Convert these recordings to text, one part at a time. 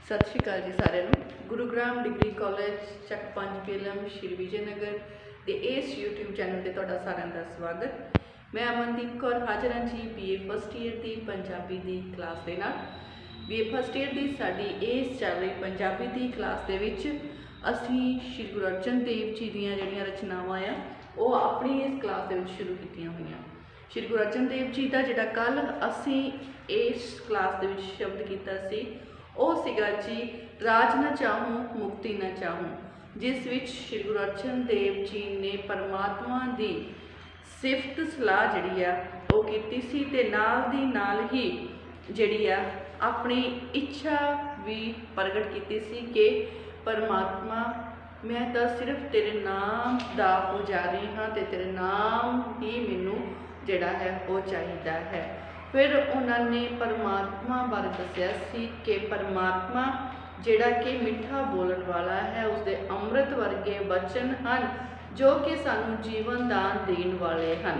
सत श्री अकाल जी सारे गुरुग्राम डिग्री कॉलेज चक 5 बेलम श्री विजयनगर के इस यूट्यूब चैनल पर तुहाडा सारिਆਂ का स्वागत। मैं अमनदीप कौर हाजिर हाँ जी BA फस्ट ईयर की पंजाबी की क्लास के नाल। BA फस्ट ईयर की साडी इस चल रही पंजाबी की क्लास के विच असी श्री गुरु अर्जन देव जी दीयां जिहड़ियां रचनावां आ वो अपनी इस क्लास के शुरू कीतियां होईयां। श्री गुरु अर्जन देव जी का जिहड़ा कल असी इस क्लास के शब्द किया सी ਉਹ ਸੀਗਾ जी राज न चाहूँ मुक्ति न चाहूँ, जिस विच श्री गुरु अर्जन देव जी ने परमात्मा की सिफत सलाह जिहड़ी आ वो कीती सी ते नाल दी नाल ही जिहड़ी आ अपनी इच्छा भी प्रगट कीती सी कि परमात्मा मैं तो सिर्फ तेरे नाम दा पुजारी हाँ ते तेरे नाम ही मैनू जिहड़ा है वो चाहिदा है। फिर उन्होंने परमात्मा बारे दस्या सी कि परमात्मा जिहड़ा कि मिठा बोलन वाला है, उसके अमृत वर्गे वचन हैं जो कि सानू जीवन दान देने वाले हैं।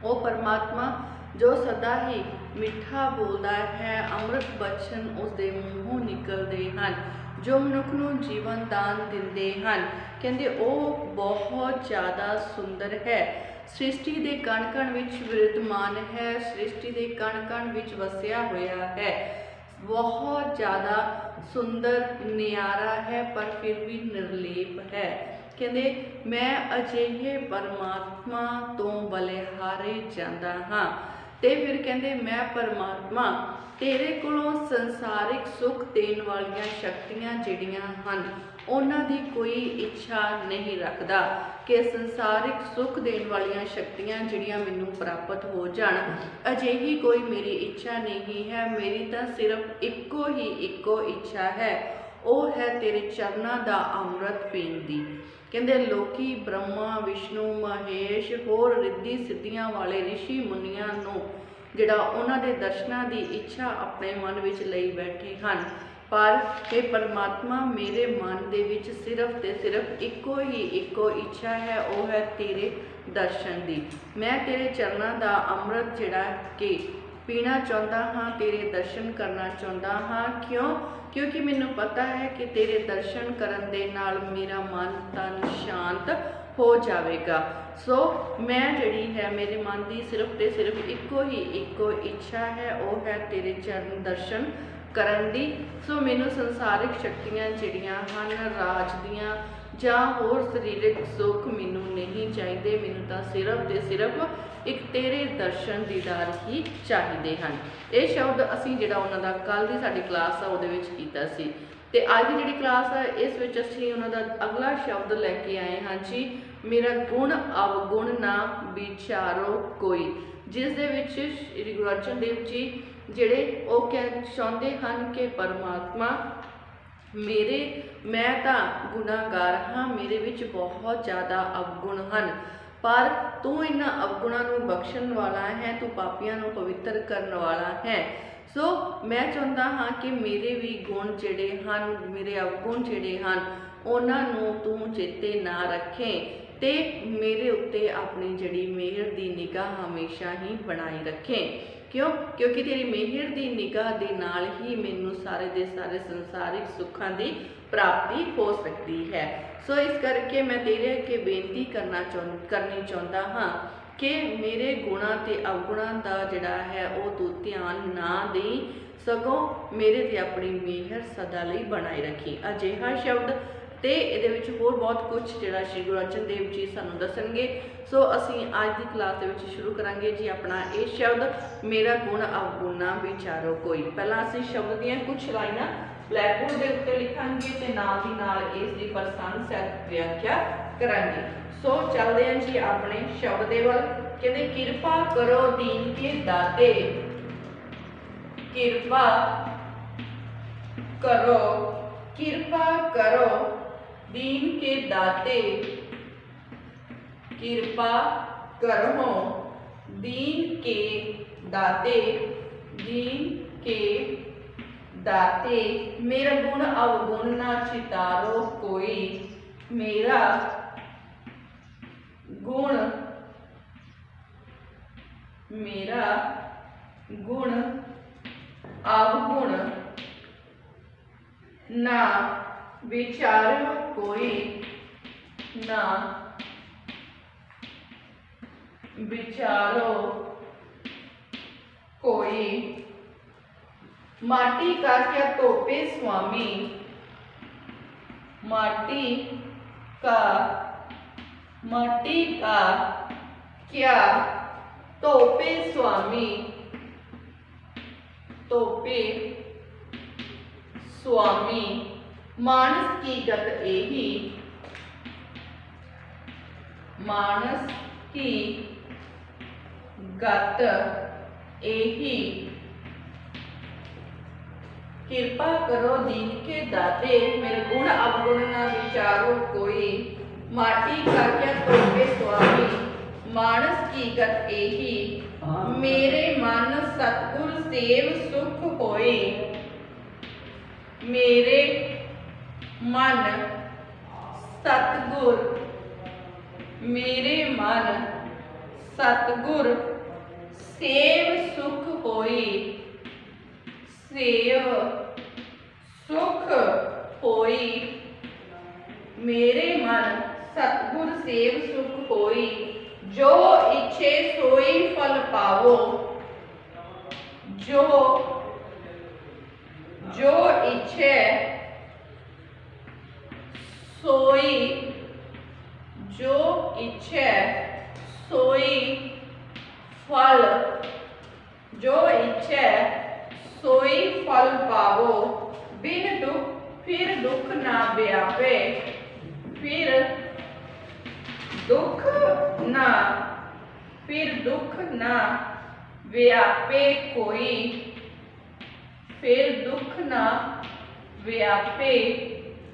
वो परमात्मा जो सदा ही मिठा बोलता है, अमृत वचन उसके मूँहों निकलते हैं जो मनुख नूं जीवन दान दिंदे हैं। कहंदे वो बहुत ज़्यादा सुंदर है, सृष्टि के कण कण विच विराजमान है, सृष्टि के कण कण विच वसिया होया है, बहुत ज़्यादा सुंदर न्यारा है पर फिर भी निर्लेप है। कहंदे मैं अजिहे परमात्मा तो बलिहारे जांदा हाँ ते फिर कहंदे मैं परमात्मा तेरे कोलों संसारिक सुख देने वालियां शक्तियां जिहड़ियां हन उन्हां दी कोई इच्छा नहीं रखदा कि संसारिक सुख देने वालियां शक्तियां जिहड़ियां मैनू प्राप्त हो जाण, अजिही कोई मेरी इच्छा नहीं है। मेरी तो सिर्फ इक्को इच्छा है, वो है तेरे चरनां दा अमृत पीण दी। कहंदे लोकी ब्रह्मा विष्णु महेश होर रिद्धि सिद्धियां वाले ऋषि मुनियां नूं जिहड़ा उन्हां दे दर्शनां दी इच्छा अपने मन विच लई बैठे हैं, पर हे परमात्मा मेरे मन दे विच सिर्फ ते सिर्फ इक्को इच्छा है, वो है तेरे दर्शन दी। मैं तेरे चरनां दा अमृत जिहड़ा कि पीना चाहता हाँ, तेरे दर्शन करना चाहता हाँ। क्यों? क्योंकि मैनू पता है कि तेरे दर्शन करन दे नाल मेरा मन तन शांत हो जाएगा। सो मैं जिहड़ी है मेरे मन की सिर्फ ते सिर्फ इक्को इच्छा है, वो है तेरे चरण दर्शन करन दी। सो मैनू संसारिक शक्तियां जिहड़ियां हन राज दियां जां होर शरीरक सुख मैनू नहीं चाहिए, मैनू तो सिर्फ ते सिर्फ एक तेरे दर्शन दीदार ही चाहिए हैं। ये शब्द असी जिहड़ा उन्हां दा कल दी साडी क्लास आ उहदे विच कीता सी ते अज दी जिहड़ी क्लास है इस विच असी उन्हां दा अगला शब्द लैके आए हाँ जी मेरा गुण अवगुण ना विचारो कोई, जिस दे विच श्री गुरु अर्जन देव जी जिहड़े वो कह चाहते हैं कि परमात्मा मेरे मैं तो गुनाहगार हाँ, मेरे विच बहुत ज़्यादा अवगुण हैं, पर तू इन्हां अवगुणों को बख्शण वाला है, तू पापियां को पवित्र करने वाला है। सो मैं चाहता हाँ कि मेरे भी गुण जिहड़े हैं, मेरे अवगुण जिहड़े हैं उन्होंने तू चेते ना रखें ते मेरे उत्ते अपनी जिहड़ी मेहर की निगाह हमेशा ही बनाई रखें। क्यों? क्योंकि तेरी मेहर की निगाह के नाल ही मैनू सारे दे सारे संसारिक सुखों की प्राप्ति हो सकती है। सो इस करके मैं तेरे अगे बेनती करनी चाहता हाँ कि मेरे गुणों ते अवगुणों का जिहड़ा है वो तू ध्यान ना दें, सगों मेरे ते अपनी मेहर सदा लई बनाई रखी। अजिहा शब्द तो ये होर बहुत कुछ जिहड़ा श्री गुरु अर्जन देव जी सानू दसणगे। सो असी अज की क्लास के शुरू करांगे जी अपना ये शब्द मेरा गुण अवगुण ना विचारो कोई। पहला असी शब्द दियां कुछ लाइनां ब्लैकबोर्ड के उत्ते लिखांगे ते नाल दी नाल इसकी प्रसंग सहित व्याख्या करांगे। सो चलते हैं जी अपने शब्द दे वल। कहते किरपा करो दीन के दाते, किरपा करो दीन के दाते, किरपा करो दीन के दाते, दीन के दाते मेरा गुण अवगुण ना चितारो कोई, मेरा गुण अवगुण ना विचारो कोई, ना विचारो कोई। माटी का क्या तोपे स्वामी, माटी का क्या तोपे स्वामी, तोपे स्वामी। मानस की गत एही, मानस की गत एही। कृपा करो दीन के दाते, मेरे गुण अवगुण न विचारो कोई। माटी का क्या तोपे स्वामी, मानस की गत एही। मेरे मन सतगुर सेव सुख होए, मेरे मन सतगुर, मेरे मन सतगुर सेव सुख होई, सेव सुख होई। मेरे मन सतगुर सेव सुख होई। जो इच्छे सोई फल पावो, जो इच्छे सोई, जो इच्छे सोई फल, जो इच्छे सोई फल पावो। बिन दुख फिर दुख ना व्यापे, फिर दुख ना, फिर दुख ना व्यापे कोई, फिर दुख ना व्यापे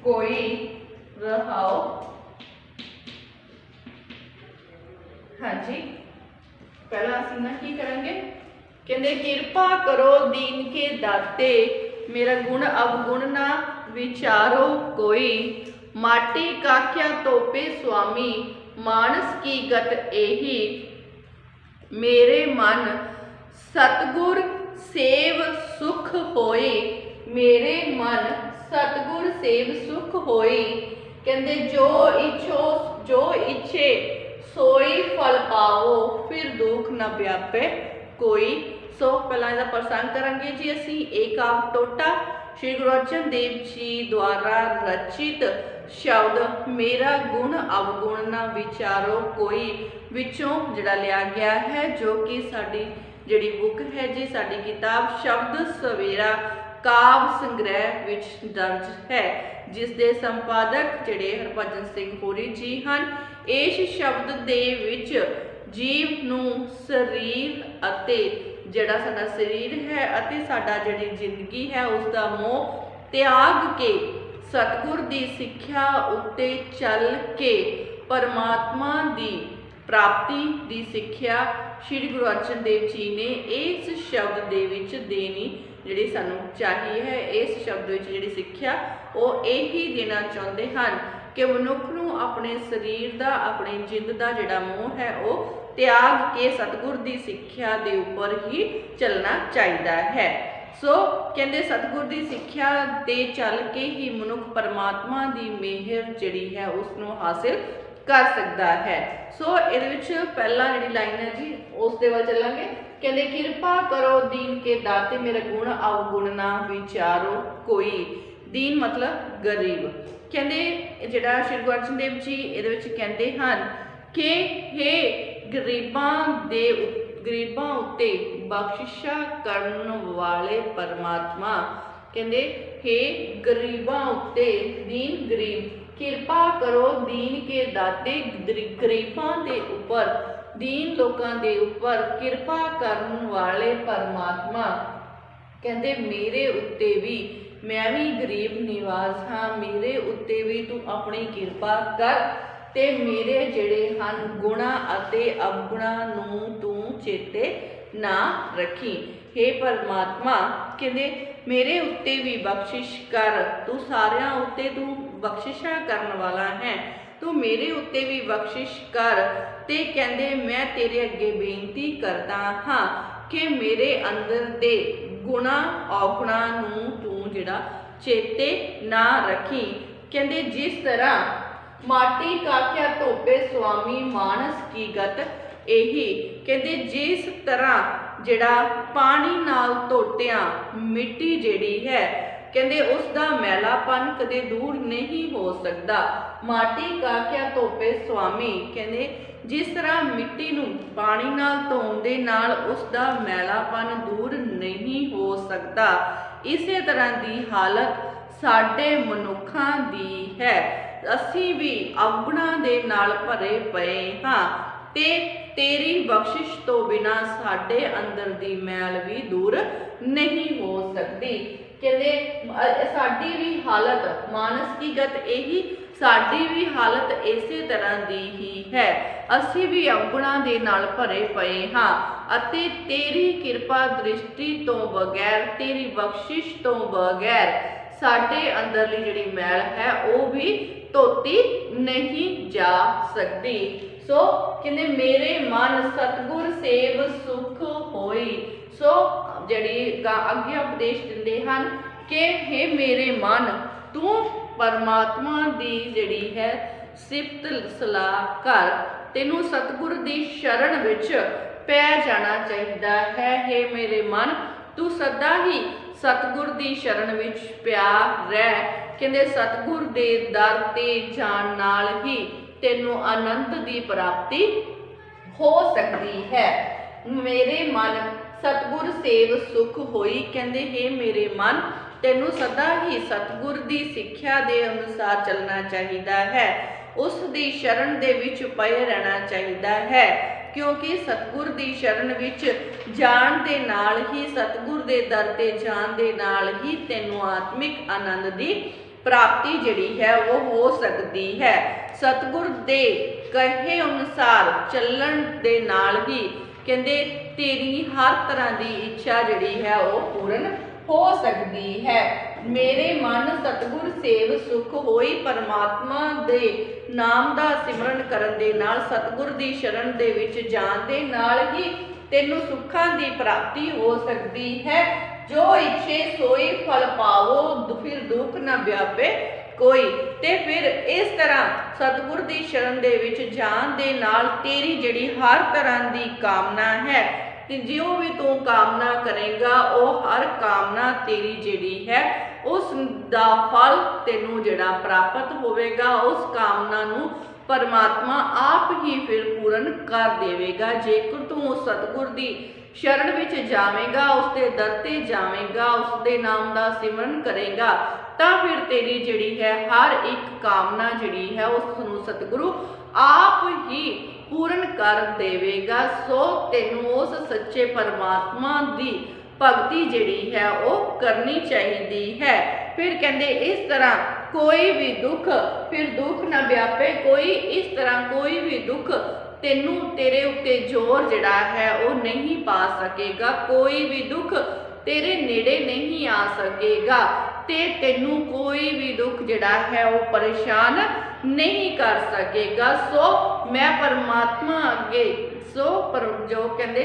कोई। रहाओ। हाँ जी, पहला असीं ना की करेंगे, कहते कृपा करो दीन के दाते, मेरा गुण अवगुण ना विचारो कोई। माटी का क्या तोपे स्वामी, मानस की गत एही। मेरे मन सतगुर सेव सुख होए, मेरे मन सतगुर सेव सुख होए। कहते जो इच्छो, जो इच्छे सोई फल पावो, फिर दुख न व्यापे कोई। सो पहला इसका प्रसंग करांगे जी असी। एक काव्य टोटा श्री गुरु अर्जन देव जी द्वारा रचित शब्द मेरा गुण अवगुण न विचारो कोई विचों जिहड़ा लिया गया है, जो कि साडी जिहड़ी बुक है जी, साडी किताब शब्द सवेरा काव्य संग्रह विच दर्ज है, जिस दे संपादक जिहड़े हरभजन सिंह होरी जी हन। इस शब्द दे विच जीव नूं शरीर अते जिहड़ा साडा शरीर है अते साडा जिहड़ी जिंदगी है उसका मोह त्याग के सतगुर दी सिक्ख्या उत्ते चल के परमात्मा दी प्राप्ति दी सिक्ख्या श्री गुरु अर्जन देव जी ने इस शब्द दे विच देनी जिहड़ी सानूं चाहिए है। इस शब्द विच जिहड़ी सिक्ख्या वो यही देना चाहुंदे हन कि मनुख नूं अपने शरीर दा, अपनी जिंद दा जिहड़ा मोह है वो त्याग के सतगुर दी सिक्ख्या दे उपर ही चलना चाहिदा है। सो कहते सतगुर दी सिक्ख्या दे चल के ही मनुख परमात्मा दी मेहर जिहड़ी है उसनूं हासिल कर सकता है। सो इहदे विच पहला जिहड़ी लाइन है जी उस दे वल चलांगे। कहते कृपा करो दीन के दाते, मेरा गुण अवगुण ना विचारो कोई। दीन मतलब गरीब। कहते जिहड़ा श्री गुरु अर्जन देव जी इहदे विच कहते हन कि हे गरीबां उत्ते बख्शिशा करन वाले परमात्मा। कहते हे गरीबां उत्ते, दीन गरीब, कृपा करो दीन के दाते, गरीबां दे उपर, दीन लोकां दे उपर कृपा करन वाले परमात्मा। कहते मेरे उत्ते भी, मैं भी गरीब निवास हाँ, मेरे उत्ते भी तू अपनी कृपा कर ते मेरे जिहड़े हन गुणा अते अवगुणा नूं तू चेते ना रखी। हे परमात्मा कहते मेरे उत्ते भी बख्शिश कर, तू सारियां उत्ते तू बख्शिशा करन वाला है, तू मेरे उत्ते भी बख्शिश कर। ते कहते मैं तेरे अगे बेनती करदा हाँ कि मेरे अंदर दे गुणा अवगुणा नूं तू जिहड़ा चेते ना रखी। कहते जिस तरह माटी काख्या धोपे स्वामी मानस की गत यही। कहते जिस तरह जिहड़ा पानी नाल धोतिया मिट्टी जिहड़ी है कहते उसका मैलापन कदे दूर नहीं हो सकता। माटी काख्या धोपे स्वामी कहते जिस तरह मिट्टी नूं पानी नाल धोण दे नाल उसका मैलापन दूर नहीं हो सकता, इसे तरह की हालत साडे मनुखां दी है। असीं भी अवगुणां दे नाल भरे पए हां ते तेरी बख्शिश तो बिना साडे अंदर दी मैल भी दूर नहीं हो सकती। कहते साडी भी हालत मानस की गत यही, साडी भी हालत इसे तरह दी ही है। असीं भी अवगुणां दे नाल भरे पए हां अते तेरी किरपा दृष्टि तो बगैर, तेरी बख्शिश तो बगैर साडे अंदरली जिहड़ी मैल है वो भी धोती नहीं जा सकती। सो कहते मेरे मन सतगुर सेव सुख होई। सो जिहड़ी अगे उपदेश दिंदे हन कि हे मेरे मन तू परमात्मा दी जिहड़ी है सिफत सलाह कर, तेनू सतगुर दी शरण विच पै जाना चाहिदा है। हे मेरे मन तू सदा ही सतगुर दी शरण विच पिया रह। कहते सतगुर दे दर ते जाण नाल ही तेनू आनंद दी प्राप्ति हो सकती है। मेरे मन सतगुर सेव सुख होई। कहते हे मेरे मन तेनू सदा ही सतगुर दी सिक्ख्या दे अनुसार चलना चाहिदा है, उस दी शरण दे विच पए रहना चाहिदा है, क्योंकि सतगुर दी शरण विच जाण दे नाल ही, सतगुर दे दर ते जाण दे नाल ही तेनू आत्मिक आनंद दी प्राप्ति जिहड़ी है वो हो सकती है। सतगुर दे कहे अनुसार चलण दे नाल ही कहते तेरी हर तरह की इच्छा जिहड़ी है वो पूर्ण हो सकती है। मेरे मन सतगुर सेव सुख होई। परमात्मा दे नाम दा सिमरन करन दे नाल, सतगुर दी शरण दे विच जाण दे नाल ही तेनू सुखां दी प्राप्ति हो सकती है। जो इच्छे सोई फल पावो, फिर दुख न व्यापे कोई। ते फिर इस तरह सतगुर दी शरण दे विच जाण दे नाल तेरी जिहड़ी हर तरह की कामना है ते जो भी तू कामना करेगा वो हर कामना तेरी जिहड़ी है उस दा फल तेनू जिहड़ा प्राप्त होवेगा। उस कामना नू परमात्मा आप ही फिर पूर्ण कर देवेगा। जेकर तू उस सतगुर दी शरण विच जावेगा, उसके दर ते जावेगा, उसके नाम का सिमरन करेगा, तो फिर तेरी जिहड़ी है हर एक कामना जिहड़ी है उसनू सतगुरु आप ही पूर्ण कर देवेगा। सो तेनू उस सच्चे परमात्मा दी भगती जिहड़ी है वो करनी चाहिदी है। फिर कहते इस तरह कोई भी दुख, फिर दुख न व्यापे कोई, इस तरह कोई भी दुख तेनू तेरे उत्ते जोर जिहड़ा है वो नहीं पा सकेगा, कोई भी दुख तेरे नेड़े नहीं आ सकेगा ते तेनू कोई भी दुख जिहड़ा है वो परेशान नहीं कर सकेगा। सो मैं परमात्मा अगे जो कहते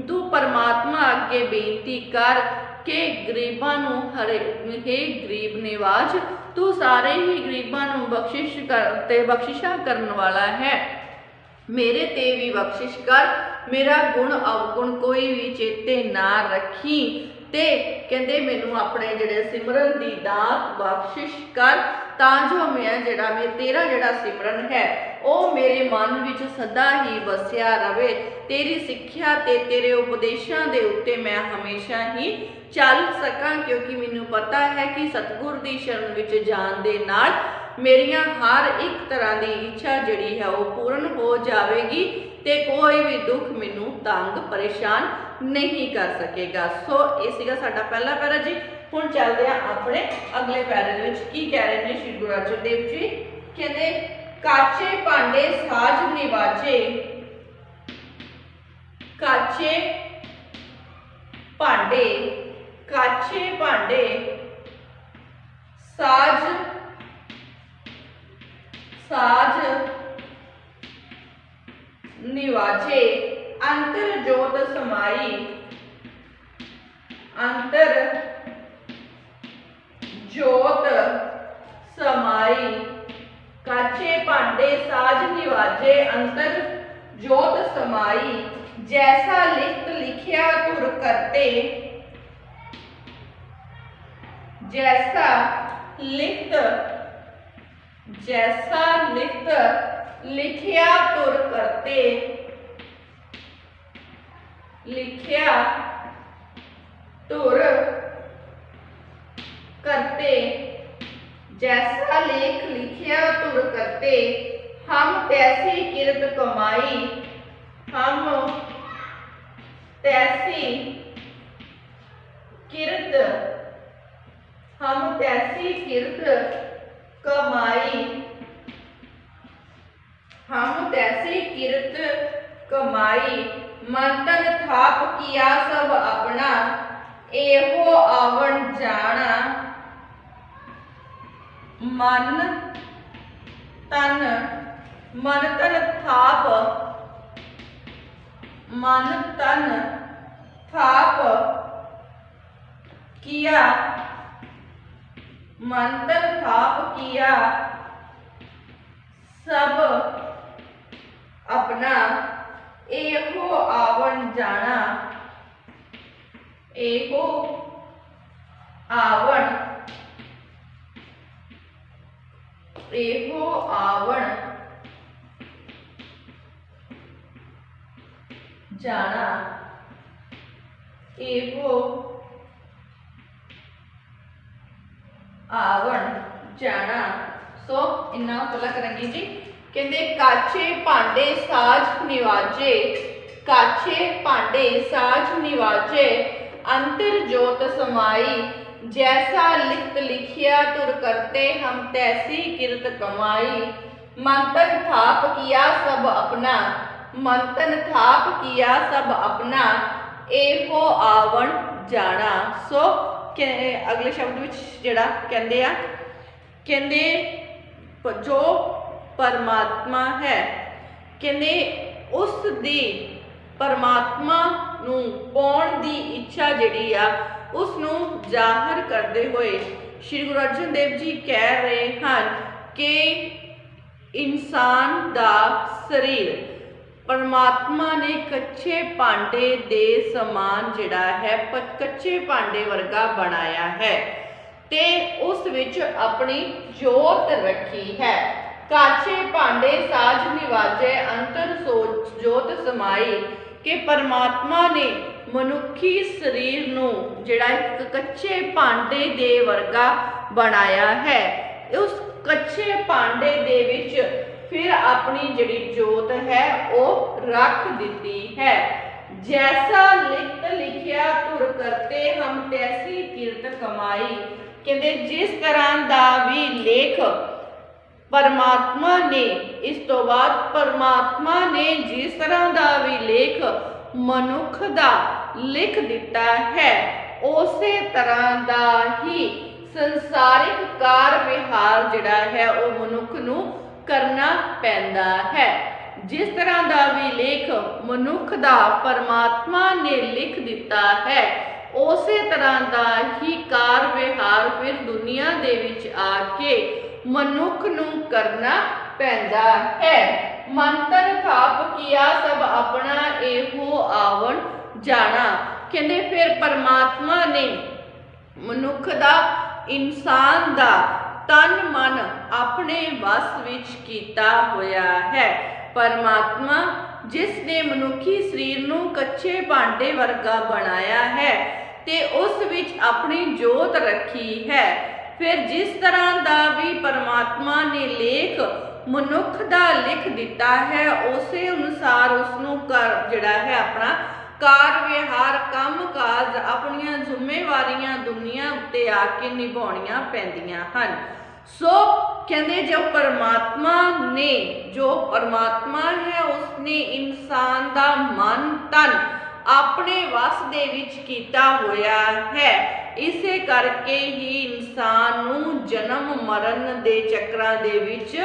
तू परमात्मा अगे बेनती कर के गरीबां नू हरे हे गरीब निवाज, तू सारे ही गरीबां नू बख्शिश कर ते बख्शिशा करन वाला है, मेरे ते भी बख्शिश कर, मेरा गुण अवगुण कोई भी चेते ना रखी ते कहते मैनू अपने जिहड़े सिमरन दी दात बख्शिश कर, तां जो मैं जिहड़ा तेरा जिहड़ा सिमरन है वो मेरे मन विच सदा ही बसिया रवे। तेरी सिक्ख्या ते तेरे उपदेशों के उत्ते मैं हमेशा ही चल सकां, क्योंकि मैनू पता है कि सतगुर दी शरण विच जाण दे नाल मेरिया हर एक तरह की इच्छा जिहड़ी है वो पूर्ण हो जाएगी ते कोई भी दुख मैनू तंग परेशान नहीं कर सकेगा। सो ये सीगा साडा पहला पैरा जी। हुण चलदे हां अपने अगले पैरे दे विच की कह रहे हैं श्री गुरु अर्जन देव जी। कहंदे काचे भांडे साज निवाजे, काचे भांडे, काचे भांडे साज साज निवाजे, अंतर जोत समाई, अंतर जोत कमाई, काचे भांडे साज निवाजे अंतर जोत समाई, जैसा लिखत लिखिया तुर करते, जैसा लिखत लिखिया तुर करते, लिखिया तुर करते, जैसा लेख लिखिया तुर करते, हम तैसी किरत कमाई, हम तैसी किरत कमाई, हम तैसी किरत कमाई, मन तन थाप किया सब अपना, एहो आवन जाना, मन तन थाप किया, सब अपना, एहो आवन जाना, एहो आवन जाना, एहो आवन जाना। सो इन्ना पहला करेंगे जी। कहते काचे भांडे साज निवाजे, काचे भांडे साज निवाजे अंतर जोत समाई, जैसा लिखत लिखिया तुर करते, हम तैसी किरत कमाई, मंथन थाप किया सब अपना, मंथन थाप किया सब अपना, एहो आवन जाना। सो अगले शब्द विच जिहड़ा कहंदे आ, कहंदे जो परमात्मा है, कहंदे उस दी परमात्मा नूं पाउण दी इच्छा जिहड़ी आ उसनूं जाहिर करते हुए श्री गुरु अर्जन देव जी कह रहे हैं कि इंसान दा शरीर परमात्मा ने कच्चे भांडे दे समान जिहड़ा है कच्चे भांडे वर्गा बनाया है ते उस विच अपनी जोत रखी है। काचे भांडे साज निवाजे अंतर जोत समाई, कि परमात्मा ने मनुखी शरीर नूं जिहड़ा एक कच्चे भांडे दे वर्गा बनाया है। उस कच्चे भांडे दे विच फिर अपनी जिहड़ी जोत है वो रख दी है। जैसा लिखत लिखिया तुर करते, हम तैसी किरत कमाई, कहते जिस तरह का भी लेख परमात्मा ने, इस तो बाद परमात्मा ने जिस तरह का भी लेख मनुख दा लिख दिता है, उसे तरह का ही संसारिक कार विहार जिहड़ा है वो मनुख नूं करना पैंदा है। जिस तरह का भी लेख मनुख दा परमात्मा ने लिख दिता है, उसे तरह का ही कार विहार फिर दुनिया दे विच आके मनुख नूं करना पैंदा है। मंतन थाप किया सब अपना, एहो आवन जाना, कहंदे फिर परमात्मा ने मनुख दा इंसान दा तन मन अपने वस विच कीता होया है। परमात्मा जिसने मनुखी शरीर नूं कच्चे भांडे वर्गा बनाया है ते उस विच अपनी जोत रखी है। फिर जिस तरह का भी परमात्मा ने लेख मनुख दा लिख दिता है, उसे अनुसार उसनूं कर जिहड़ा है अपना कार विहार काम काज अपनियां जिम्मेवारियां दुनिया उत्ते आके निभाउणियां पैंदियां हन। सो कहंदे जो परमात्मा है उसने इंसान दा मन तन अपने वस दे विच कीता होया है। इसे करके ही इंसान नूं जन्म मरण दे चक्रां दे विच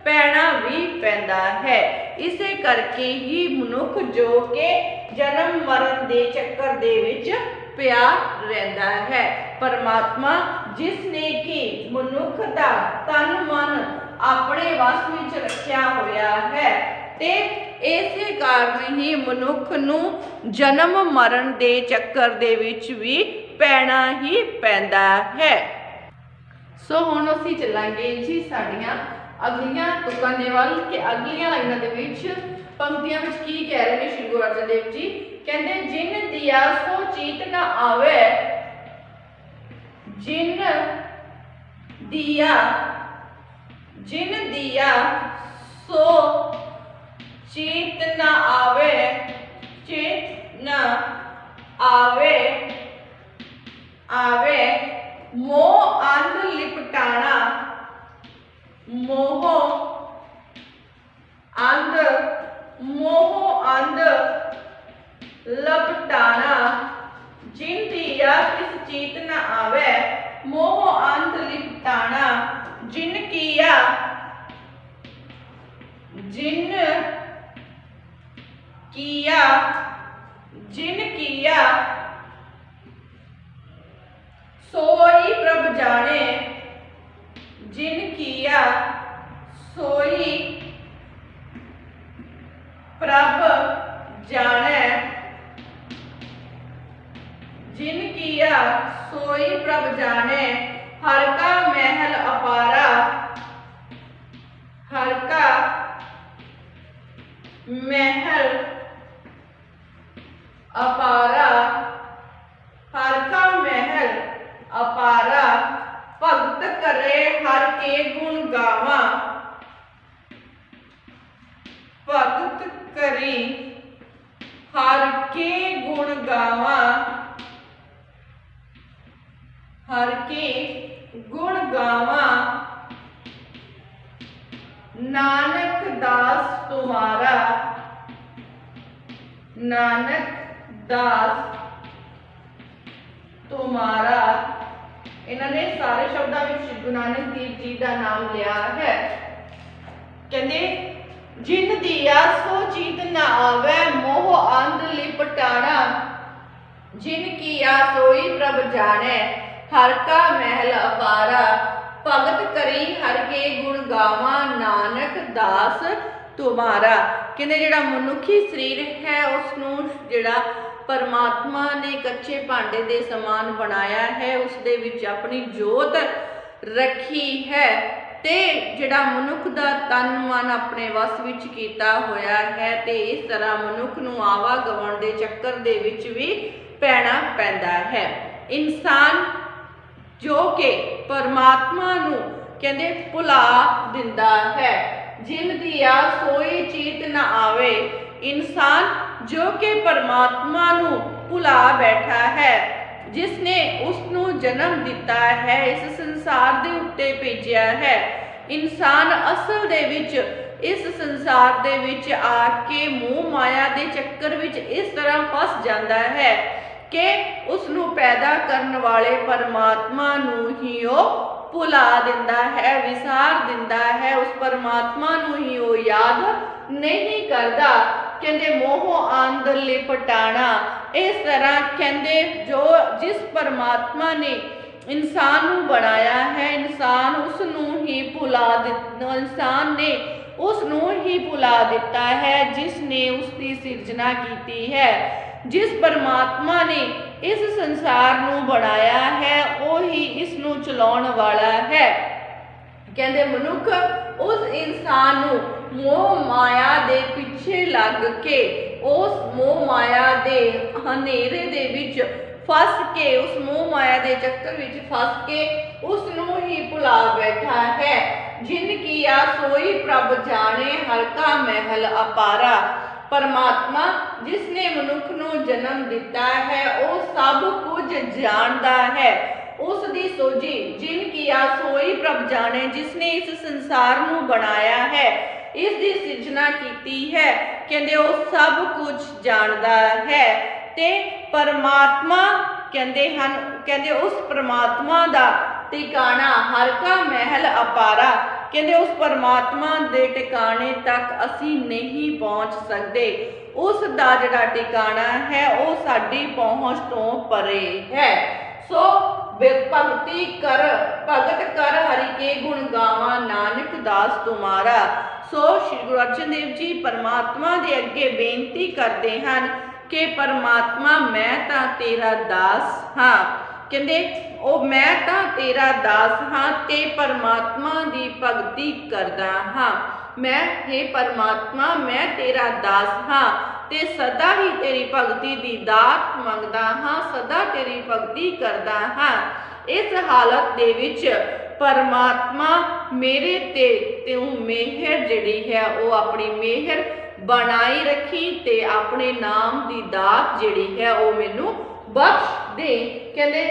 पैना भी पैंदा है। इसे करके ही मनुख जो के जन्म मरण दे चक्कर दे विच ਪਿਆ ਰਹਿੰਦਾ ਹੈ। ਪਰਮਾਤਮਾ ਜਿਸ ਨੇ ਕਿ ਮਨੁੱਖ ਦਾ ਤਨ ਮਨ ਆਪਣੇ ਵਸ ਵਿੱਚ ਰੱਖਿਆ ਹੋਇਆ ਹੈ ਤੇ ਇਸੇ ਕਾਰਨ ਹੀ ਮਨੁੱਖ ਨੂੰ ਜਨਮ ਮਰਨ ਦੇ ਚੱਕਰ ਦੇ ਵਿੱਚ ਵੀ ਪੈਣਾ ਹੀ ਪੈਂਦਾ ਹੈ। ਸੋ ਹੁਣ ਅਸੀਂ ਚੱਲਾਂਗੇ ਜੀ ਸਾਡੀਆਂ ਅਗਲੀਆਂ ਤੁਕਾਂ ਦੇ ਵੱਲ ਕਿ ਅਗਲੀਆਂ ਲਾਈਨਾਂ ਦੇ ਵਿੱਚ ਪੰਕਤੀਆਂ ਵਿੱਚ ਕੀ ਕਹਿ ਰਹੇ ਨੇ ਸ਼੍ਰੀ ਗੁਰੂ ਅਰਜਨ ਦੇਵ ਜੀ। ਕਹਿੰਦੇ ਜਿਨ ਦੀਆ ਸੋ ਚੀਤ ਨਾ ਆਵੇ, ਜਿਨ ਦੀਆ ਸੋ ਚੀਤ ਨਾ ਆਵੇ, ਚਿਤ ਨਾ ਆਵੇ ਮੋਹ ਅੰਧ ਲਿਪਟਾਣਾ, ਮੋਹ ਅੰਧ ਲਪਟਾਣਾ। ਜਿਨ ਦੀਆ ਤਿਸ ਚੀਤ ਨਾ ਆਵੇ ਮੋਹ ਅੰਧ ਲਿਪਟਾਣਾ। ਜਿਨ ਕੀਆ सोई प्रभ जाने, जिन किया सोई प्रभ जाने, जिन किया सोई प्रभ जाने। हर का महल अपारा, हर का महल अपारा, हर का महल अपारा। भगत करे हर के गुण गावा, भगत करी हर के गुण गावा, हर के गुण गावा। नानक दास तुम्हारा, नानक दास तुम्हारा। इन्होंने सारे शब्दों में श्री गुरु नानक देव जी का नाम लिया है। कहते जिन दिया सो चीत न आवे मोह अंध लिपटाना। जिन किया सोई प्रभ जाने हर का महल अपारा। भगत करी हर के गुण गावा नानक दास तुम्हारा। कहते जिहड़ा मनुखी शरीर है उसनूं जिहड़ा परमात्मा ने कच्चे भांडे दे समान बनाया है, उस दे विच अपनी जोत रखी है ते जिहड़ा मनुख दा तन मन अपने वस विच कीता होया है ते इस तरह मनुख नूं आवा गवन दे चक्कर दे विच भी पैना पैंदा है। इंसान जो कि परमात्मा नूं कहंदे भुला दिंदा है। जिन दिया सोई चीत न आवे। इंसान जो कि परमात्मा नूं भुला बैठा है, जिसने उसनूं जन्म दिता है, इस संसार दे उत्ते भेजिया है। इंसान असल दे विच इस संसार दे विच आके मोह माया दे चक्कर विच इस तरह फस जाता है कि उसनूं पैदा करने वाले परमात्मा नूं ही वो भुला दिंदा है, विसार दिंदा है, उस परमात्मा नूं ही वो याद नहीं करता। कहते मोह अंध लिपटाना। इस तरह कहते जो जिस परमात्मा ने इंसान नूं बनाया है, इंसान उसनूं ही भुला दिता, इंसान ने उसनूं ही भुला दिता है जिसने उसकी सिरजना की है। जिस परमात्मा ने इस संसार नूं बनाया है वो ही इसनूं चलाउण वाला है। कहते मनुख उस इंसान नूं मोह माया दे पिछे लग के उस मोह माया दे हनेरे दे विच फस के, उस मोह माया दे चक्कर विच फस के उसनूं ही भुला बैठा है। जिन किया सोई प्रभ जाने हर का महल अपारा। परमात्मा जिसने मनुख नूं जन्म दिता है वो सब कुछ जानता है। उसकी सोझी जिन किया सोई प्रभ जाने। जिसने इस संसार नूं बनाया है, इसकी सिरजना की है, कहते वो सब कुछ जानता है। ते परमात्मा कहते उस परमात्मा दा ठिकाना हर का महल अपारा। कहते उस परमात्मा दे ठिकाने तक असी नहीं पहुँच सकते। उस दा जिहड़ा ठिकाना है वो साडी पहुँच तो परे है। सो भगती कर भगत कर हरि के गुण गावा नानक दास तुम्हारा। सो श्री गुरु अर्जन देव जी परमात्मा दे अगे बेनती करते हैं कि परमात्मा मैं तां तेरा दास हाँ, कहते ओ मैं तां तेरा दास हाँ ते परमात्मा दी भगती करदा हाँ। मैं हे परमात्मा मैं तेरा दास हाँ ते सदा ही तेरी भगती दी दात मंगदा हाँ, सदा तेरी भगती करदा हाँ। इस हालत दे विच परमात्मा मेरे ते तू मेहर जिहड़ी है वो अपनी मेहर बनाई रखी ते अपने नाम दी दात जिहड़ी है वो मैनू बख्श दे। कहंदे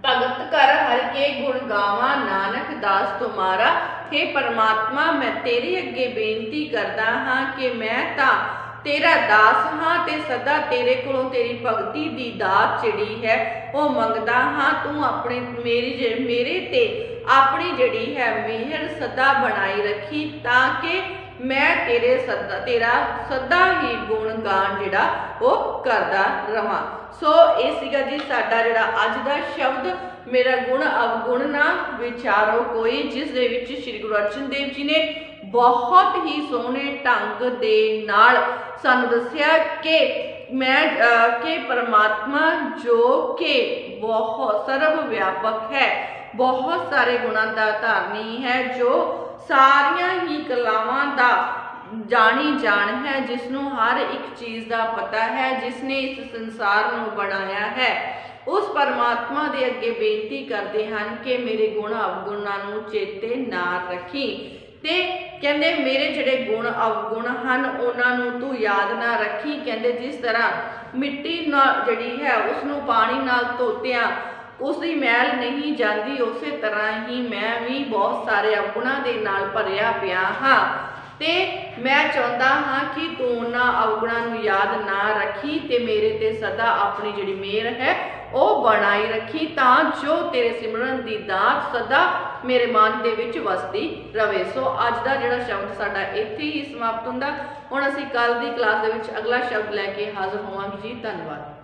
भगत कर हर के गुण गावा नानक दास तुम्हारा। हे परमात्मा मैं तेरे अगे बेनती करदा हाँ कि मैं तां तेरा दास हाँ ते सदा तेरे कोलों तेरी भगती दी दात जिहड़ी है वो मंगदा हाँ। तू अपने मेरे ते अपनी जिहड़ी है मेहर सदा बनाई रखी ताकि मैं तेरा सदा ही गुणगान जिहड़ा वो करदा रहां। सो ये सीगा जी साडा जिहड़ा अज दा शब्द मेरा गुण अवगुण ना विचारो कोई, जिस दे विच श्री गुरु अर्जन देव जी ने बहुत ही सोहने ढंग दे नाल सानू दस्सिया कि मैं कि परमात्मा जो कि बहुत सर्व व्यापक है, बहुत सारे गुणों का धारनी है, जो सारियां ही कलावां दा जानी जान है, जिसनों हर एक चीज़ का पता है, जिसने इस संसार नूं बनाया है। उस परमात्मा दे अगे बेनती करते हैं कि मेरे गुण अवगुणों नूं चेते ना रखी ते कहंदे मेरे जिहड़े गुण अवगुण हैं उन्होंने तू याद ना रखी। कहंदे जिस तरह मिट्टी जिहड़ी है उसनूं पानी नाल धोतिया उसकी मैल नहीं जाती, उस तरह ही मैं भी बहुत सारे अवगुणों के नाल भरिया पिया हाँ ते मैं चाहता हाँ कि तू उन्हां अवगुणों नूं याद ना रखी ते मेरे ते सदा अपनी जिहड़ी मेहर है वो बनाई रखी, तां जो तेरे सिमरन की दात सदा मेरे मन दे विच वसदी रवे। सो अज दा जिहड़ा शब्द साडा इत्थे ही समाप्त हुंदा। हुण असीं कल दी क्लास दे विच अगला शब्द लैके हाज़र होवांगे जी। धन्यवाद।